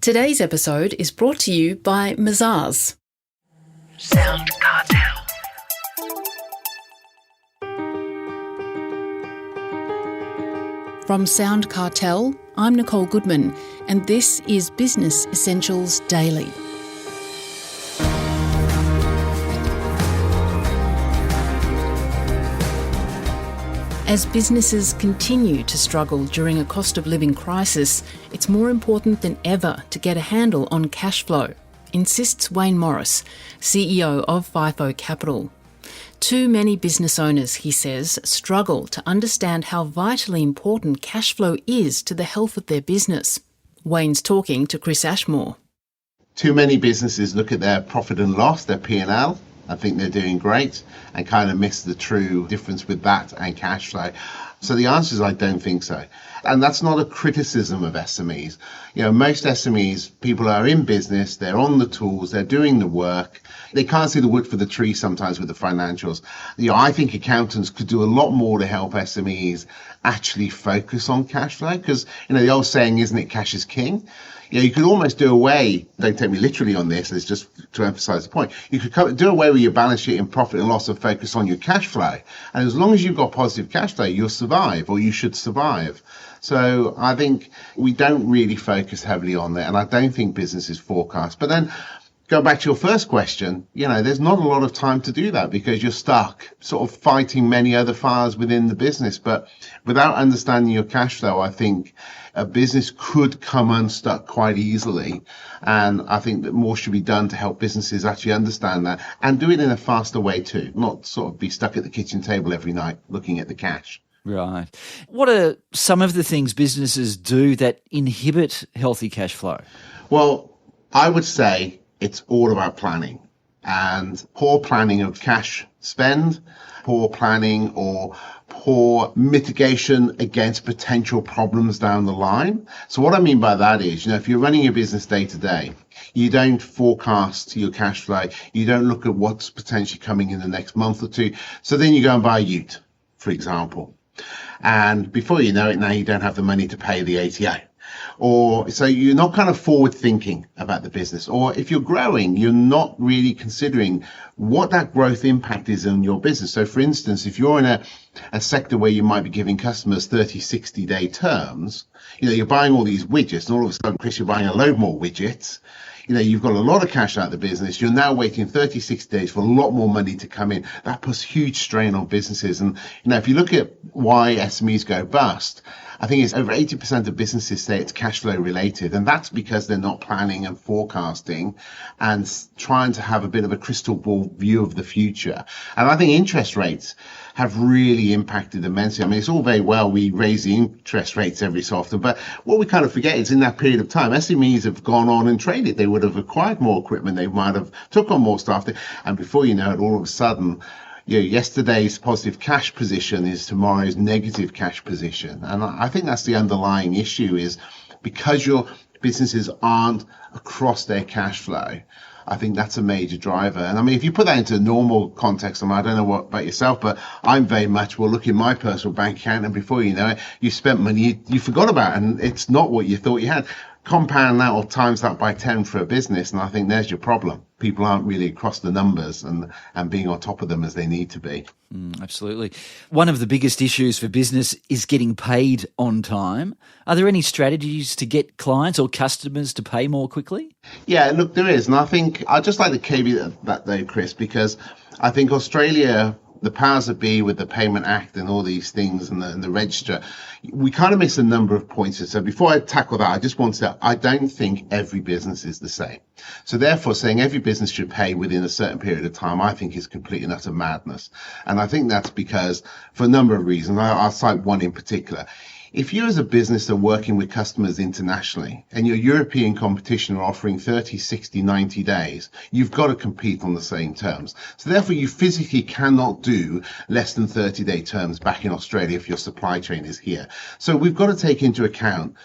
Today's episode is brought to you by Mazars. SoundCartel. From SoundCartel, I'm Nicole Goodman, and this is Business Essentials Daily. As businesses continue to struggle during a cost of living crisis, it's more important than ever to get a handle on cash flow, insists Wayne Morris, CEO of Fifo Capital. Too many business owners, he says, struggle to understand how vitally important cash flow is to the health of their business. Wayne's talking to Chris Ashmore. Too many businesses look at their profit and loss, their P&L. I think they're doing great and kind of miss the true difference with that and cash flow. So the answer is I don't think so. And that's not a criticism of SMEs. You know, most SMEs, people are in business, they're on the tools, they're doing the work. They can't see the wood for the tree sometimes with the financials. You know, I think accountants could do a lot more to help SMEs actually focus on cash flow because, you know, the old saying, isn't it, cash is king? You know, you could almost do away, don't take me literally on this, it's just to emphasize the point. You could do away with your balance sheet and profit and loss and focus on your cash flow. And as long as you've got positive cash flow, you'll survive, or you should survive. So I think we don't really focus heavily on that. And I don't think businesses forecast. But then go back to your first question, you know, there's not a lot of time to do that because you're stuck sort of fighting many other fires within the business. But without understanding your cash flow, I think a business could come unstuck quite easily. And I think that more should be done to help businesses actually understand that and do it in a faster way too, not sort of be stuck at the kitchen table every night looking at the cash. Right. What are some of the things businesses do that inhibit healthy cash flow? Well, I would say it's all about planning, and poor planning of cash spend, poor planning or poor mitigation against potential problems down the line. So what I mean by that is, you know, if you're running your business day to day, you don't forecast your cash flow. You don't look at what's potentially coming in the next month or two. So then you go and buy a ute, for example. And before you know it, now you don't have the money to pay the ATO. Or so you're not kind of forward thinking about the business. Or if you're growing, you're not really considering what that growth impact is on your business. So for instance, if you're in a sector where you might be giving customers 30, 60-day terms, you know, you're buying all these widgets and all of a sudden, Chris, you're buying a load more widgets. You know, you've got a lot of cash out of the business. You're now waiting 30, 60 days for a lot more money to come in. That puts huge strain on businesses. And, you know, if you look at why SMEs go bust, I think it's over 80% of businesses say it's cash flow related. And that's because they're not planning and forecasting and trying to have a bit of a crystal ball view of the future. And I think interest rates have really impacted immensely. I mean, it's all very well we raise the interest rates every so often, but what we kind of forget is in that period of time, SMEs have gone on and traded. They would have acquired more equipment. They might have took on more staff. And before you know it, all of a sudden, you know, yesterday's positive cash position is tomorrow's negative cash position. And I think that's the underlying issue is because your businesses aren't across their cash flow, I think that's a major driver. And I mean, if you put that into a normal context, I mean, I don't know what about yourself, but I'm very much, well, look in my personal bank account and before you know it, you spent money you forgot about and it's not what you thought you had. Compound that or times that by 10 for a business, and I think there's your problem. People aren't really across the numbers and being on top of them as they need to be. Absolutely. One of the biggest issues for business is getting paid on time. Are there any strategies to get clients or customers to pay more quickly? Yeah, look, there is. And I think I'd just like to caveat that though, Chris, because I think Australia, the powers that be with the Payment Act and all these things and the register, we kind of miss a number of points. So before I tackle that, I just want to say, I don't think every business is the same. So therefore, saying every business should pay within a certain period of time, I think is complete and utter madness. And I think that's because, for a number of reasons, I'll cite one in particular. If you as a business are working with customers internationally and your European competition are offering 30, 60, 90 days, you've got to compete on the same terms. So therefore, you physically cannot do less than 30-day terms back in Australia if your supply chain is here. So we've got to take into account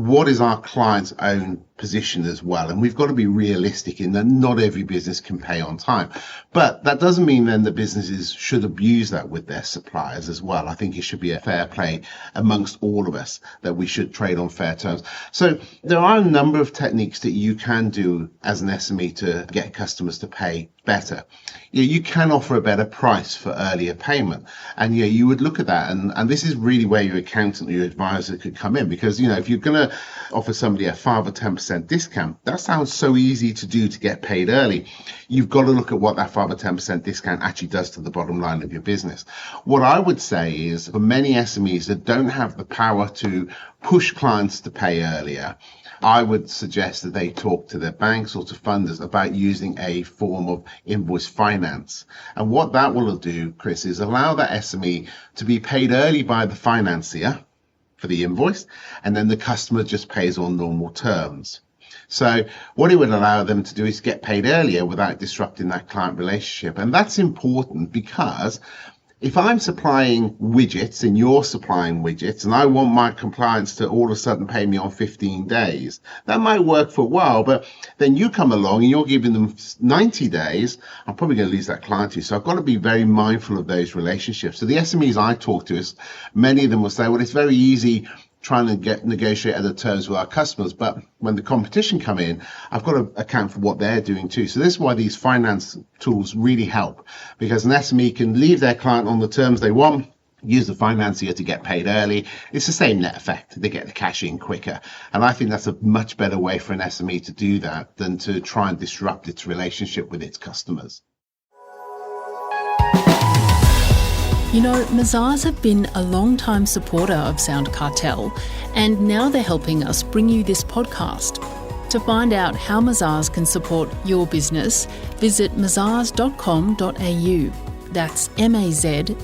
what is our client's own position as well. And we've got to be realistic in that not every business can pay on time. But that doesn't mean then that businesses should abuse that with their suppliers as well. I think it should be a fair play amongst all of us, that we should trade on fair terms. So there are a number of techniques that you can do as an SME to get customers to pay better. You can offer a better price for earlier payment. And you would look at that. And this is really where your accountant or your advisor could come in, because, if you're going to offer somebody a 5 or 10% discount, that sounds so easy to do to get paid early. You've got to look at what that 5 or 10% discount actually does to the bottom line of your business. What I would say is, for many SMEs that don't have the power to push clients to pay earlier, I would suggest that they talk to their banks or to funders about using a form of invoice finance. And what that will do, Chris, is allow that SME to be paid early by the financier for the invoice, and then the customer just pays on normal terms. So what it would allow them to do is get paid earlier without disrupting that client relationship. And that's important, because if I'm supplying widgets and you're supplying widgets and I want my compliance to all of a sudden pay me on 15 days, that might work for a while, but then you come along and you're giving them 90 days, I'm probably going to lose that client to you. So I've got to be very mindful of those relationships. So the SMEs I talk to, many of them will say, well, it's very easy trying to negotiate other terms with our customers, but when the competition come in, I've got to account for what they're doing too. So this is why these finance tools really help, because an SME can leave their client on the terms they want, use the financier to get paid early. It's the same net effect. They get the cash in quicker. And I think that's a much better way for an SME to do that than to try and disrupt its relationship with its customers. Mazars have been a long-time supporter of SoundCartel, and now they're helping us bring you this podcast. To find out how Mazars can support your business, visit mazars.com.au. That's mazars.com.au.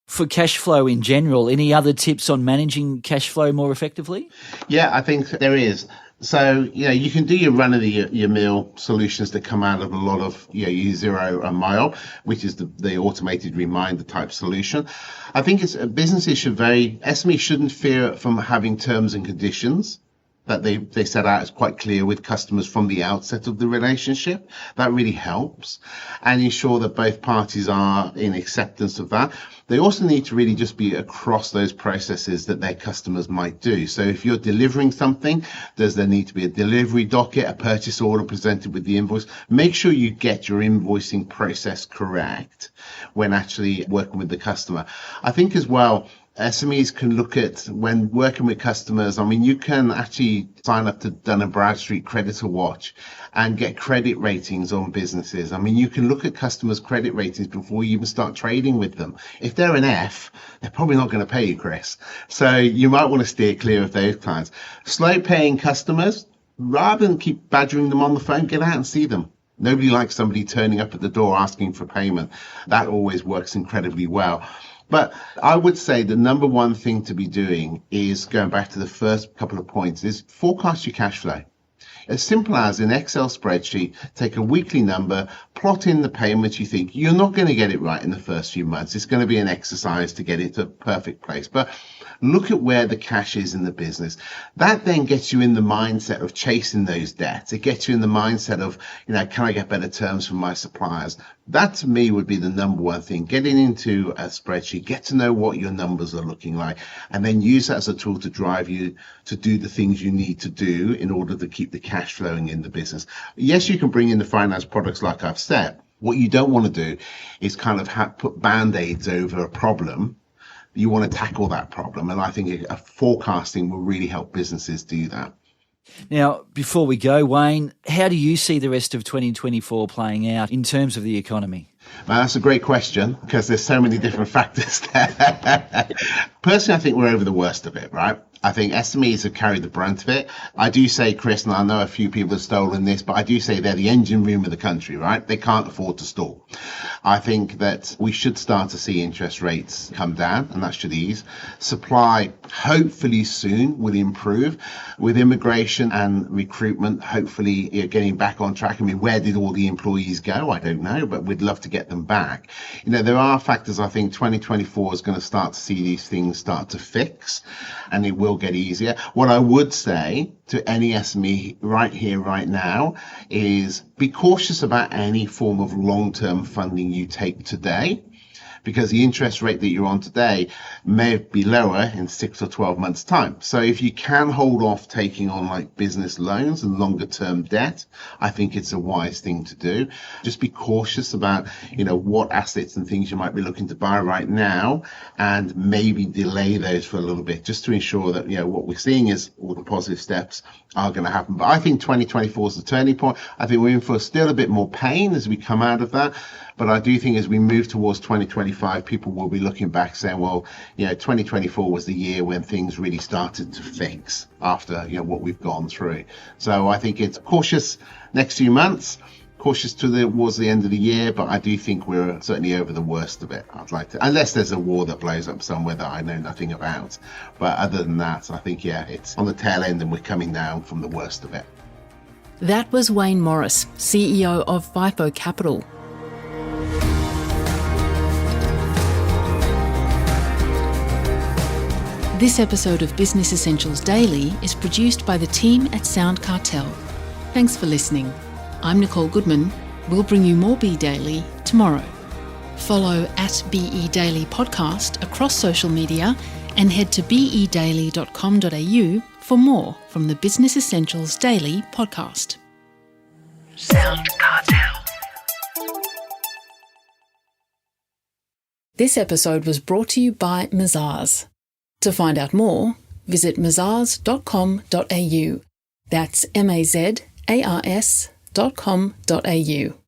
For cash flow in general, any other tips on managing cash flow more effectively? Yeah, I think there is. So, you can do your run-of-the-mill solutions that come out of a lot of, your Zero and Mile, which is the automated reminder type solution. I think SMEs shouldn't fear from having terms and conditions that they set out as quite clear with customers from the outset of the relationship. That really helps, and ensure that both parties are in acceptance of that. They also need to really just be across those processes that their customers might do. So if you're delivering something, does there need to be a delivery docket, a purchase order presented with the invoice? Make sure you get your invoicing process correct when actually working with the customer. I think as well, SMEs can look at, when working with customers, you can actually sign up to Dun & Bradstreet Creditor Watch and get credit ratings on businesses. You can look at customers' credit ratings before you even start trading with them. If they're an F, they're probably not going to pay you, Chris. So you might want to steer clear of those clients. Slow paying customers, rather than keep badgering them on the phone, get out and see them. Nobody likes somebody turning up at the door asking for payment. That always works incredibly well. But I would say the number one thing to be doing is, going back to the first couple of points, is forecast your cash flow. As simple as an Excel spreadsheet, take a weekly number, plot in the payments you think. You're not going to get it right in the first few months. It's going to be an exercise to get it to a perfect place. But look at where the cash is in the business. That then gets you in the mindset of chasing those debts. It gets you in the mindset of, can I get better terms from my suppliers? That to me would be the number one thing. Getting into a spreadsheet, get to know what your numbers are looking like, and then use that as a tool to drive you to do the things you need to do in order to keep the cash flowing in the business. Yes, you can bring in the finance products like I've said. What you don't want to do is kind of put band-aids over a problem. You want to tackle that problem, and I think a forecasting will really help businesses do that. Now, before we go, Wayne, how do you see the rest of 2024 playing out in terms of the economy? Well, that's a great question, because there's so many different factors there. Personally, I think we're over the worst of it, right? I think SMEs have carried the brunt of it. I do say, Chris, and I know a few people have stolen this, but I do say they're the engine room of the country, right? They can't afford to stall. I think that we should start to see interest rates come down, and that should ease. Supply, hopefully soon, will improve. With immigration and recruitment, hopefully getting back on track. I mean, where did all the employees go? I don't know, but we'd love to get them back. There are factors. I think 2024 is going to start to see these things start to fix, and it will get easier. What I would say to any SME right here, right now, is be cautious about any form of long-term funding you take today, because the interest rate that you're on today may be lower in 6 or 12 months' time. So if you can hold off taking on like business loans and longer term debt, I think it's a wise thing to do. Just be cautious about, what assets and things you might be looking to buy right now, and maybe delay those for a little bit, just to ensure that, what we're seeing is all the positive steps are going to happen. But I think 2024 is the turning point. I think we're in for still a bit more pain as we come out of that. But I do think as we move towards 2025, people will be looking back saying, well, 2024 was the year when things really started to fix after, what we've gone through. So I think it's cautious next few months, cautious towards the end of the year, but I do think we're certainly over the worst of it. I'd like to, unless there's a war that blows up somewhere that I know nothing about. But other than that, I think, it's on the tail end and we're coming down from the worst of it. That was Wayne Morris, CEO of Fifo Capital. This episode of Business Essentials Daily is produced by the team at SoundCartel. Thanks for listening. I'm Nicole Goodman. We'll bring you more Be Daily tomorrow. Follow at BE Daily Podcast across social media and head to bedaily.com.au for more from the Business Essentials Daily podcast. SoundCartel. This episode was brought to you by Mazars. To find out more, visit mazars.com.au. That's mazars.com.au.